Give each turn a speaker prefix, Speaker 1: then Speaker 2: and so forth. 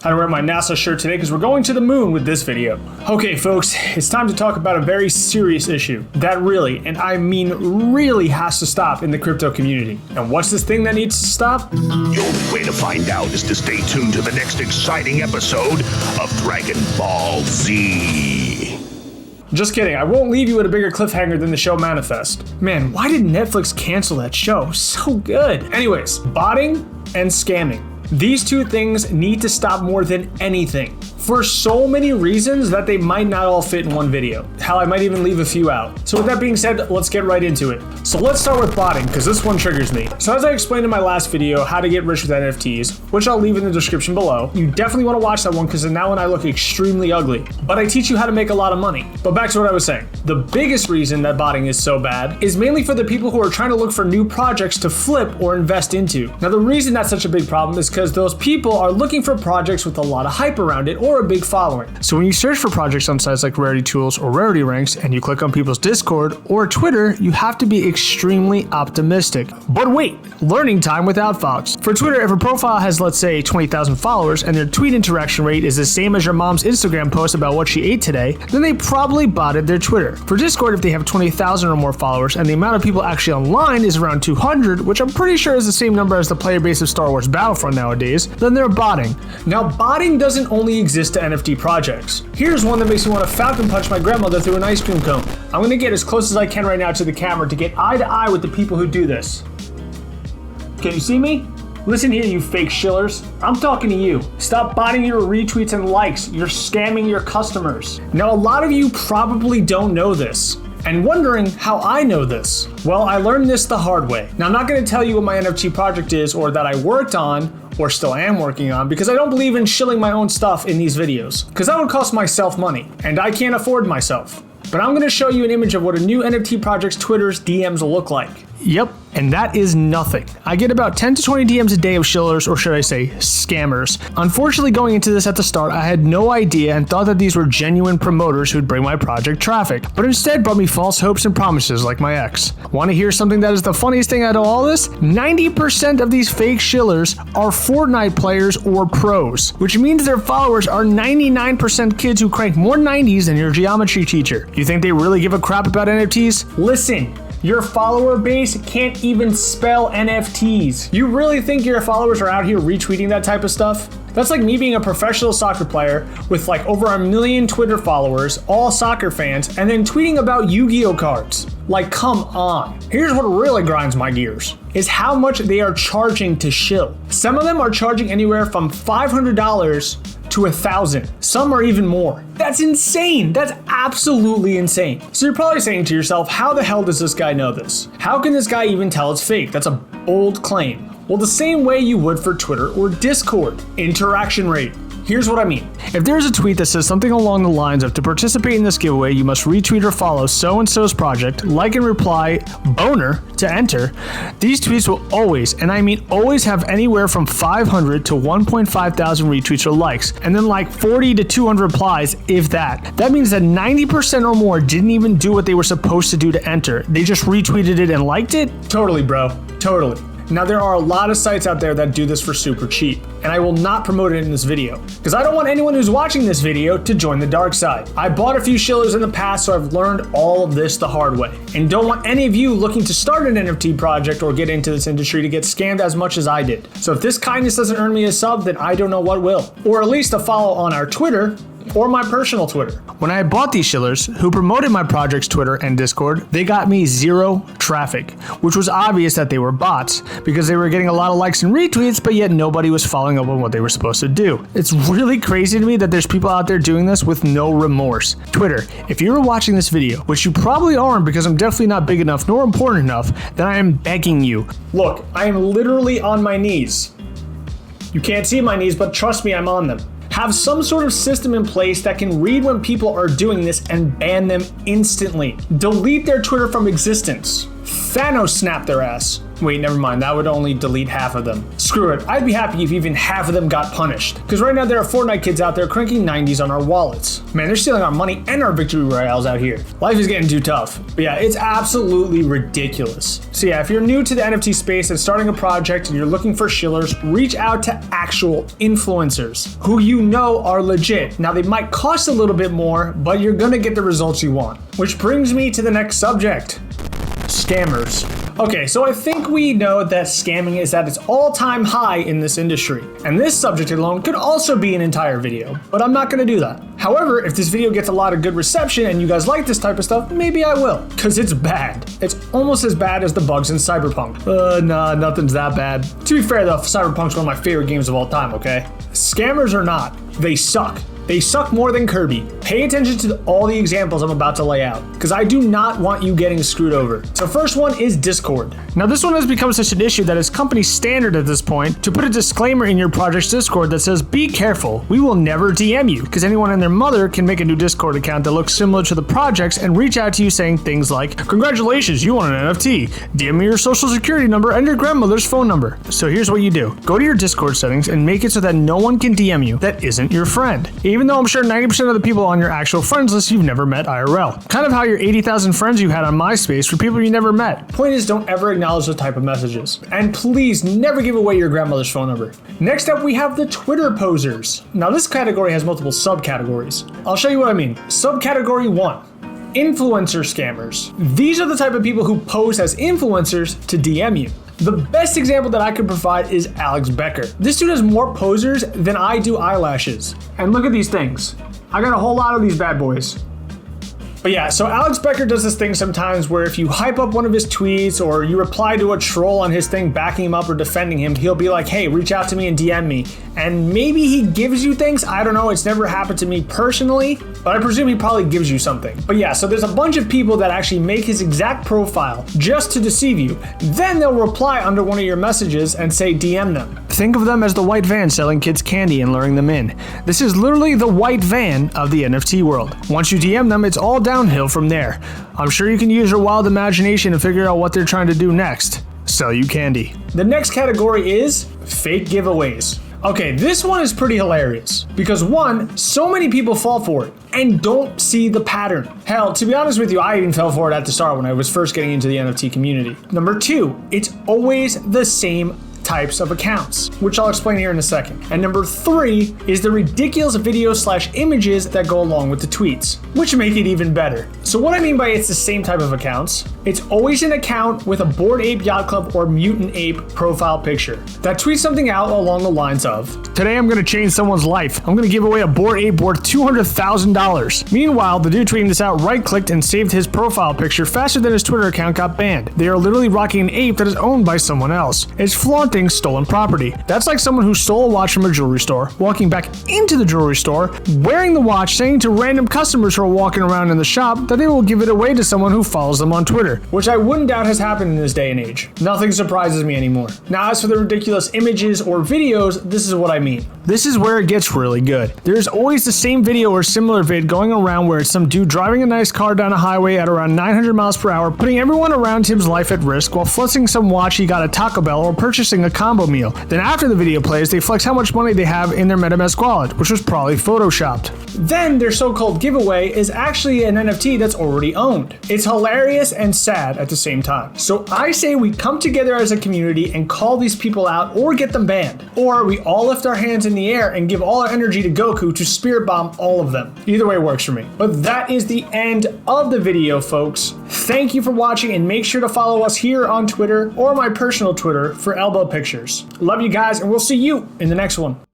Speaker 1: I wear my NASA shirt today because we're going to the moon with this video. Okay folks, it's time to talk about a very serious issue that really, and I mean really, has to stop in the crypto community. And what's this thing that needs to stop?
Speaker 2: The only way to find out is to stay tuned to the next exciting episode of Dragon Ball Z.
Speaker 1: Just kidding, I won't leave you with a bigger cliffhanger than the show Manifest. Man, why did Netflix cancel that show? So good. Anyways, botting and scamming. These two things need to stop more than anything, for so many reasons that they might not all fit in one video. Hell, I might even leave a few out. So with that being said, let's get right into it. So let's start with botting, because this one triggers me. So as I explained in my last video, how to get rich with NFTs, which I'll leave in the description below, you definitely want to watch that one because in that one I look extremely ugly. But I teach you how to make a lot of money. But back to what I was saying. The biggest reason that botting is so bad is mainly for the people who are trying to look for new projects to flip or invest into. Now the reason that's such a big problem is because those people are looking for projects with a lot of hype around it or a big following. So when you search for projects on sites like Rarity Tools or Rarity Ranks and you click on people's Discord or Twitter, you have to be extremely optimistic. But wait, learning time with Outfox. For Twitter, if a profile has, let's say, 20,000 followers and their tweet interaction rate is the same as your mom's Instagram post about what she ate today, then they probably botted their Twitter. For Discord, if they have 20,000 or more followers and the amount of people actually online is around 200, which I'm pretty sure is the same number as the player base of Star Wars Battlefront nowadays, then they're botting. Now, botting doesn't only exist to NFT projects. Here's one that makes me want to falcon punch my grandmother through an ice cream cone. I'm going to get as close as I can right now to the camera to get eye to eye with the people who do this. Can you see me? Listen here, you fake shillers. I'm talking to you. Stop botting your retweets and likes. You're scamming your customers. Now, a lot of you probably don't know this and wondering how I know this. Well, I learned this the hard way. Now, I'm not going to tell you what my NFT project is or that I worked on or still am working on, because I don't believe in shilling my own stuff in these videos, because that would cost myself money, and I can't afford myself. But I'm going to show you an image of what a new NFT project's Twitter's DMs will look like. Yep, and that is nothing. I get about 10 to 20 DMs a day of shillers, or should I say, scammers. Unfortunately, going into this at the start, I had no idea and thought that these were genuine promoters who'd bring my project traffic, but instead brought me false hopes and promises like my ex. Want to hear something that is the funniest thing out of all this? 90% of these fake shillers are Fortnite players or pros, which means their followers are 99% kids who crank more 90s than your geometry teacher. You think they really give a crap about NFTs? Listen. Your follower base can't even spell NFTs. You really think your followers are out here retweeting that type of stuff? That's like me being a professional soccer player with like over 1 million Twitter followers, all soccer fans, and then tweeting about Yu-Gi-Oh cards. Like, come on. Here's what really grinds my gears, is how much they are charging to shill. Some of them are charging anywhere from $500 to $1,000. Some are even more. That's insane. That's absolutely insane. So you're probably saying to yourself, how the hell does this guy know this? How can this guy even tell it's fake? That's a bold claim. Well, the same way you would for Twitter or Discord. Interaction rate. Here's what I mean. If there's a tweet that says something along the lines of, to participate in this giveaway, you must retweet or follow so-and-so's project, like and reply boner to enter, these tweets will always, and I mean always, have anywhere from 500 to 1.5 thousand retweets or likes, and then like 40 to 200 replies, if that. That means that 90% or more didn't even do what they were supposed to do to enter. They just retweeted it and liked it? Totally, bro. Totally. Now, there are a lot of sites out there that do this for super cheap, and I will not promote it in this video, because I don't want anyone who's watching this video to join the dark side. I bought a few shillers in the past, so I've learned all of this the hard way, and don't want any of you looking to start an NFT project or get into this industry to get scammed as much as I did. So if this kindness doesn't earn me a sub, then I don't know what will, or at least a follow on our Twitter, or my personal Twitter. When I bought these shillers, who promoted my project's Twitter and Discord, they got me 0 traffic, which was obvious that they were bots, because they were getting a lot of likes and retweets, but yet nobody was following up on what they were supposed to do. It's really crazy to me that there's people out there doing this with no remorse. Twitter, if you were watching this video, which you probably aren't because I'm definitely not big enough nor important enough, then I am begging you. Look, I am literally on my knees. You can't see my knees, but trust me, I'm on them. Have some sort of system in place that can read when people are doing this and ban them instantly. Delete their Twitter from existence. Thanos snap their ass. Wait, never mind. That would only delete half of them. Screw it. I'd be happy if even half of them got punished. Because right now there are Fortnite kids out there cranking 90s on our wallets. Man, they're stealing our money and our victory royales out here. Life is getting too tough. But yeah, it's absolutely ridiculous. So yeah, if you're new to the NFT space and starting a project and you're looking for shillers, reach out to actual influencers who you know are legit. Now they might cost a little bit more, but you're gonna get the results you want. Which brings me to the next subject. Scammers. Okay, so I think we know that scamming is at its all-time high in this industry. And this subject alone could also be an entire video, but I'm not gonna do that. However, if this video gets a lot of good reception and you guys like this type of stuff, maybe I will, because it's bad. It's almost as bad as the bugs in Cyberpunk. Nah, nothing's that bad. To be fair though, Cyberpunk's one of my favorite games of all time, okay? Scammers or not, they suck. They suck more than Kirby. Pay attention to all the examples I'm about to lay out, because I do not want you getting screwed over. So first one is Discord. Now this one has become such an issue that it's company standard at this point to put a disclaimer in your project's Discord that says, be careful, we will never DM you, because anyone and their mother can make a new Discord account that looks similar to the project's and reach out to you saying things like, congratulations, you won an NFT, DM me your social security number and your grandmother's phone number. So here's what you do. Go to your Discord settings and make it so that no one can DM you that isn't your friend. Even though I'm sure 90% of the people on your actual friends list you've never met IRL. Kind of how your 80,000 friends you had on MySpace were people you never met. Point is, don't ever acknowledge those type of messages. And please never give away your grandmother's phone number. Next up, we have the Twitter posers. Now this category has multiple subcategories. I'll show you what I mean. Subcategory 1. Influencer scammers. These are the type of people who pose as influencers to DM you. The best example that I could provide is Alex Becker. This dude has more posers than I do eyelashes. And look at these things. I got a whole lot of these bad boys. But yeah, so Alex Becker does this thing sometimes where if you hype up one of his tweets or you reply to a troll on his thing backing him up or defending him, he'll be like, hey, reach out to me and DM me. And maybe he gives you things. I don't know. It's never happened to me personally, but I presume he probably gives you something. But yeah, so there's a bunch of people that actually make his exact profile just to deceive you. Then they'll reply under one of your messages and say DM them. Think of them as the white van selling kids candy and luring them in. This is literally the white van of the NFT world. Once you DM them, it's all downhill from there. I'm sure you can use your wild imagination to figure out what they're trying to do next. Sell you candy. The next category is fake giveaways. Okay, this one is pretty hilarious because one, so many people fall for it and don't see the pattern. Hell, to be honest with you, I even fell for it at the start when I was first getting into the NFT community. Number two, it's always the same types of accounts, which I'll explain here in a second. And number three is the ridiculous videos/images that go along with the tweets, which make it even better. So what I mean by it's the same type of accounts, it's always an account with a Bored Ape Yacht Club or Mutant Ape profile picture that tweets something out along the lines of, today I'm gonna change someone's life. I'm gonna give away a Bored Ape worth $200,000. Meanwhile, the dude tweeting this out right-clicked and saved his profile picture faster than his Twitter account got banned. They are literally rocking an ape that is owned by someone else. It's flaunting stolen property. That's like someone who stole a watch from a jewelry store, walking back into the jewelry store, wearing the watch, saying to random customers who are walking around in the shop that they will give it away to someone who follows them on Twitter, which I wouldn't doubt has happened in this day and age. Nothing surprises me anymore. Now, as for the ridiculous images or videos, this is what I mean. This is where it gets really good. There's always the same video or similar vid going around where it's some dude driving a nice car down a highway at around 900 miles per hour, putting everyone around him's life at risk while flexing some watch he got at Taco Bell or purchasing a combo meal. Then after the video plays, they flex how much money they have in their MetaMask wallet, which was probably photoshopped. Then their so-called giveaway is actually an NFT that's already owned. It's hilarious and sad at the same time. So I say we come together as a community and call these people out or get them banned. Or we all lift our hands in the air and give all our energy to Goku to spirit bomb all of them. Either way works for me. But that is the end of the video, folks. Thank you for watching and make sure to follow us here on Twitter or my personal Twitter for elbow pictures. Love you guys and we'll see you in the next one.